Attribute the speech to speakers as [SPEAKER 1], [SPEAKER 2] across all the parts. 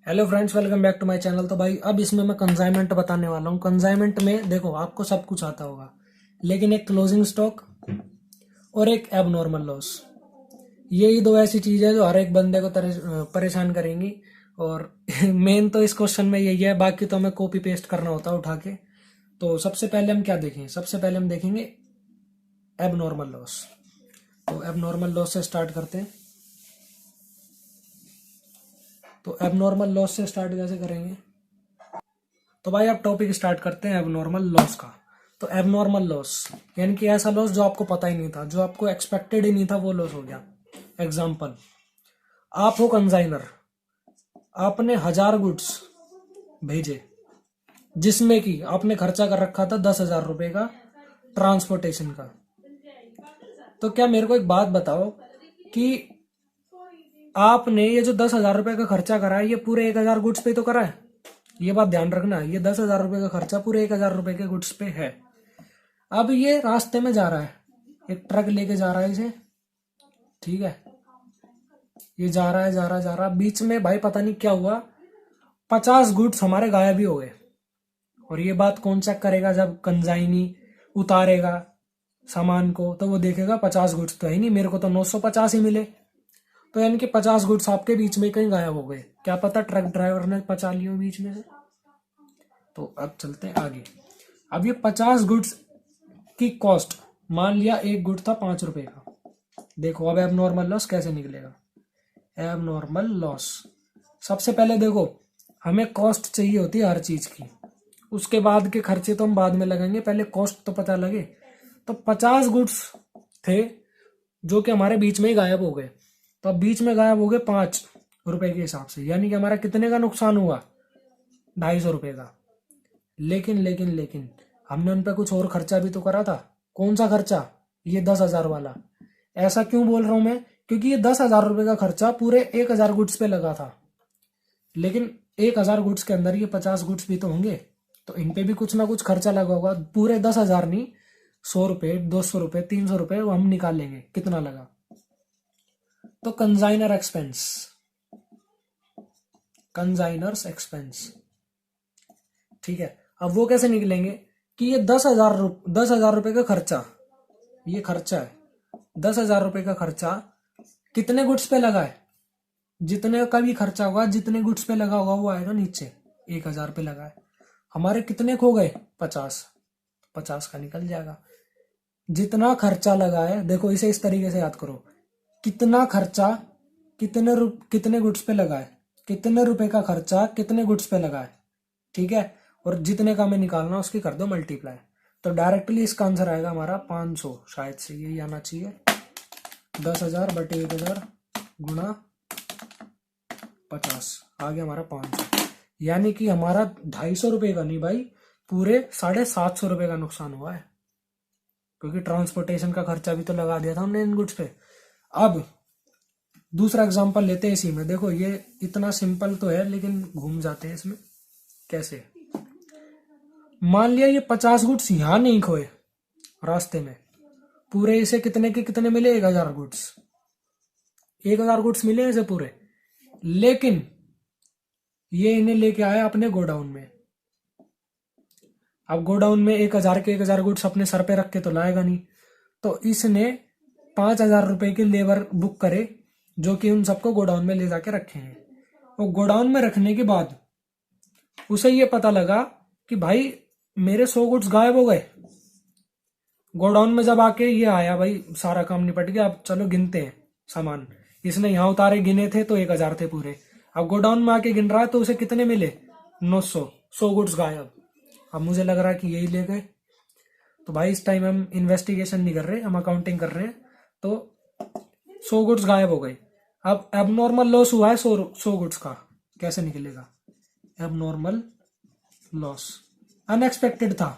[SPEAKER 1] Hello friends, welcome back to my channel. तो भाई अब इसमें मैं कंसाइनमेंट बताने वाला हूँ। कंसाइनमेंट में देखो आपको सब कुछ आता होगा, लेकिन एक क्लोजिंग स्टॉक और एक एबनॉर्मल लॉस, यही दो ऐसी चीज़ है जो हर एक बंदे को परेशान करेंगी। और मेन तो इस क्वेश्चन में यही है, बाकी तो हमें कॉपी पेस्ट करना होता है उठा के। तो सबसे पहले हम क्या देखें? सबसे पहले हम देखेंगे एबनॉर्मल लॉस। तो एबनॉर्मल लॉस से स्टार्ट करते हैं। तो एबनॉर्मल लॉस से स्टार्ट कैसे करेंगे? तो भाई आप टॉपिक स्टार्ट करते हैं एबनॉर्मल लॉस का। तो एबनॉर्मल लॉस यानी कि ऐसा लॉस जो आपको पता ही नहीं था, जो आपको एक्सपेक्टेड ही नहीं था, वो लॉस हो गया। एग्जाम्पल, आप हो कंसाइनर, आपने 1000 गुड्स भेजे, जिसमें कि आपने खर्चा कर रखा था 10,000 रुपए का ट्रांसपोर्टेशन का। तो क्या मेरे को एक बात बताओ कि आपने ये जो 10,000 रुपए का खर्चा करा है, ये पूरे 1,000 गुड्स पे तो करा है? ये बात ध्यान रखना, ये 10,000 रुपए का खर्चा पूरे 1,000 रुपए के गुड्स पे है। अब ये रास्ते में जा रहा है, एक ट्रक लेके जा रहा है इसे, ठीक है। ये जा रहा है, जा रहा है, जा रहा है, बीच में भाई पता नहीं क्या हुआ, 50 गुड्स हमारे गायब ही हो गए। और ये बात कौन चेक करेगा? जब कंजाइनी उतारेगा सामान को, तो वो देखेगा 50 गुड्स तो है ही नहीं, मेरे को तो 950 ही मिले। तो यानी कि 50 गुड्स आपके बीच में कहीं गायब हो गए। क्या पता ट्रक ड्राइवर ने पचा लियो बीच में से। तो अब चलते हैं आगे। अब ये 50 गुड्स की कॉस्ट, मान लिया एक गुड था 5 रुपए का। देखो अब एबनॉर्मल लॉस कैसे निकलेगा। एबनॉर्मल लॉस, सबसे पहले देखो हमें कॉस्ट चाहिए होती है हर चीज की, उसके बाद के खर्चे तो हम बाद में लगाएंगे, पहले कॉस्ट तो पता लगे। तो 50 गुड्स थे जो कि हमारे बीच में ही गायब हो गए। तो अब बीच में गायब हो गए 5 रुपए के हिसाब से, यानी कि हमारा कितने का नुकसान हुआ? 250 रुपए का। लेकिन लेकिन लेकिन हमने उन पर कुछ और खर्चा भी तो करा था। कौन सा खर्चा? ये 10,000 वाला। ऐसा क्यों बोल रहा हूं मैं? क्योंकि ये 10,000 रुपए का खर्चा पूरे 1,000 गुड्स पे लगा था, लेकिन 1,000 गुड्स के अंदर ये 50 गुड्स भी तो होंगे, तो इन पे भी कुछ ना कुछ खर्चा लगा होगा। पूरे 10,000 नहीं, 100 रुपए, 200 रुपए, 300 रुपए वो हम निकाल लेंगे कितना लगा। तो कंजाइनर एक्सपेंस, कंजाइनर्स एक्सपेंस, ठीक है। अब वो कैसे निकलेंगे कि ये 10,000 रुपए का खर्चा, ये खर्चा है 10,000 रुपए का खर्चा कितने गुड्स पे लगा है? जितने का भी खर्चा होगा, जितने गुड्स पे लगा होगा वो आएगा नीचे। 1,000 पे लगा है, हमारे कितने खो गए? 50। 50 का निकल जाएगा। जितना खर्चा लगा है, देखो इसे इस तरीके से याद करो, कितना खर्चा कितने गुड्स पे लगा है, कितने रुपए का खर्चा कितने गुड्स पे लगा है, ठीक है। और जितने का हमें निकालना उसकी कर दो मल्टीप्लाई। तो डायरेक्टली इसका आंसर आएगा हमारा 500, शायद से यही आना चाहिए। 10,000 बटे 1,000 गुणा 50 आ गया हमारा 500। यानी कि हमारा 250 रुपए का नहीं भाई, पूरे 750 रुपए का नुकसान हुआ है, क्योंकि ट्रांसपोर्टेशन का खर्चा भी तो लगा दिया था हमने इन गुड्स पे। अब दूसरा एग्जांपल लेते हैं इसी में। देखो ये इतना सिंपल तो है, लेकिन घूम जाते हैं इसमें। कैसे? मान लिया ये 50 गुड्स यहां नहीं खोए रास्ते में, पूरे इसे कितने के कितने मिले? 1,000 गुड्स। 1,000 गुड्स मिले इसे पूरे, लेकिन ये इन्हें लेके आया अपने गोडाउन में। अब गोडाउन में 1,000 के 1,000 गुड्स अपने सर पे रख के तो लाएगा नहीं, तो इसने 5,000 रुपए के लेबर बुक करे, जो कि उन सबको गोडाउन में ले जाके रखे हैं। और गोडाउन में रखने के बाद उसे ये पता लगा कि भाई मेरे 100 गुड्स गायब हो गए। गोडाउन में जब आके ये आया, भाई सारा काम निपट गया, अब चलो गिनते हैं सामान। इसने यहाँ उतारे, गिने थे तो 1,000 थे पूरे। अब गोडाउन में आके गिन रहा है तो उसे कितने मिले? 900। 100 गुड्स गायब। अब मुझे लग रहा है कि यही ले गए। तो भाई इस टाइम हम इन्वेस्टिगेशन नहीं कर रहे, हम अकाउंटिंग कर रहे हैं। तो 100 गुड्स गायब हो गए। अब एबनॉर्मल लॉस हुआ है 100 गुड्स का, कैसे निकलेगा? एबनॉर्मल लॉस अनएक्सपेक्टेड था,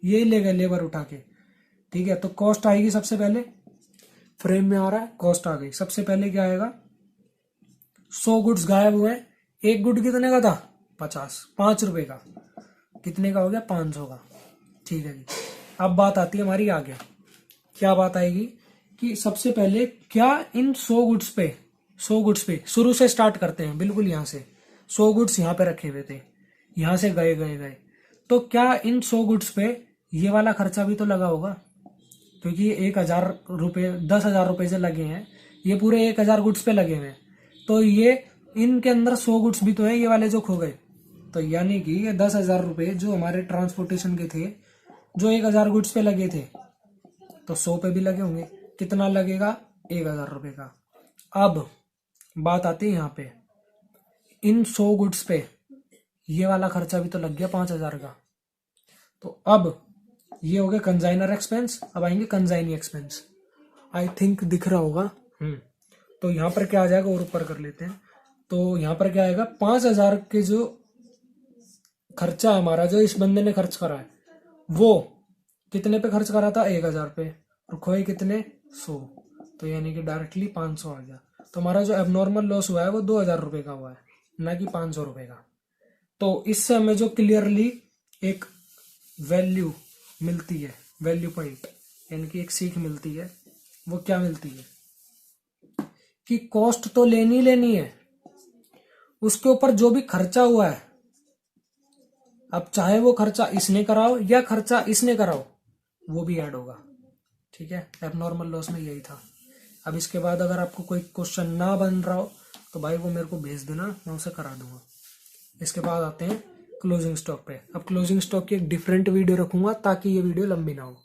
[SPEAKER 1] यही ले गए लेबर उठा के, ठीक है। तो कॉस्ट आएगी सबसे पहले, फ्रेम में आ रहा है कॉस्ट आ गई। सबसे पहले क्या आएगा? 100 गुड्स गायब हुए, एक गुड कितने का था? 50, 5 रुपए का। कितने का हो गया? 500 का, ठीक है जी। अब बात आती है हमारी आगे। क्या बात आएगी कि सबसे पहले क्या इन 100 गुड्स पे शुरू से स्टार्ट करते हैं, बिल्कुल यहां से। 100 गुड्स यहाँ पे रखे हुए थे, यहाँ से गए गए गए, तो क्या इन 100 गुड्स पे ये वाला खर्चा भी तो लगा होगा, क्योंकि 1,000 रुपये 10,000 रुपये से लगे हैं, ये पूरे 1,000 गुड्स पे लगे हुए हैं, तो ये इनके अंदर 100 गुड्स भी तो है ये वाले जो खो गए। तो यानी कि ये 10,000 रुपये जो हमारे ट्रांसपोर्टेशन के थे, जो 1,000 गुड्स पे लगे थे, तो 100 पे भी लगे होंगे। कितना लगेगा? 1,000 रुपये का। अब बात आती है यहाँ पे, इन 100 गुड्स पे ये वाला खर्चा भी तो लग गया 5,000 का। तो अब ये हो गया कंजाइनर एक्सपेंस, अब आएंगे कंजाइनी एक्सपेंस। आई थिंक दिख रहा होगा। तो यहाँ पर क्या आ जाएगा, और ऊपर कर लेते हैं। तो यहाँ पर क्या आएगा, 5,000 के जो खर्चा हमारा जो इस बंदे ने खर्च करा है, वो कितने पे खर्च करा था? 1,000 पे, और खोए कितने? 100। तो यानी कि डायरेक्टली 500 आ गया। तो हमारा जो एबनॉर्मल लॉस हुआ है वो 2,000 रुपये का हुआ है, ना कि 500 रुपये का। तो इससे हमें जो क्लियरली एक वैल्यू मिलती है, वैल्यू पॉइंट, यानी कि एक सीख मिलती है, वो क्या मिलती है कि कॉस्ट तो लेनी लेनी है, उसके ऊपर जो भी खर्चा हुआ है, अब चाहे वो खर्चा इसने कराओ या खर्चा इसने कराओ, वो भी ऐड होगा। ठीक है, एबनॉर्मल लॉस में यही था। अब इसके बाद अगर आपको कोई क्वेश्चन ना बन रहा हो तो भाई वो मेरे को भेज देना, मैं उसे करा दूंगा। इसके बाद आते हैं क्लोजिंग स्टॉक पे। अब क्लोजिंग स्टॉक की एक डिफरेंट वीडियो रखूंगा ताकि ये वीडियो लंबी ना हो।